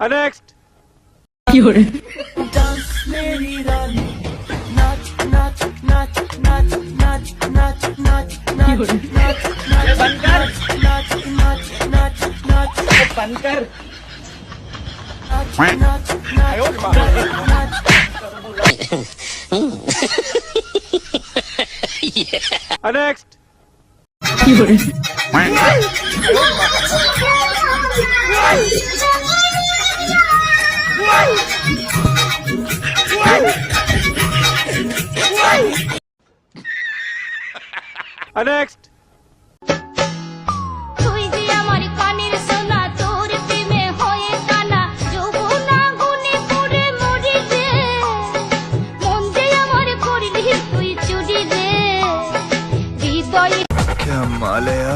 Next কি hore কি hore next কি hore नेक्स्ट তুই যে আমার কানের সোনা তোর প্রেমে হয়ে কানা যৌবনা গুনে পুরে মরি রে মন যে আমার করলি তুই চুরি রে হৃদয় क्या माल है यार।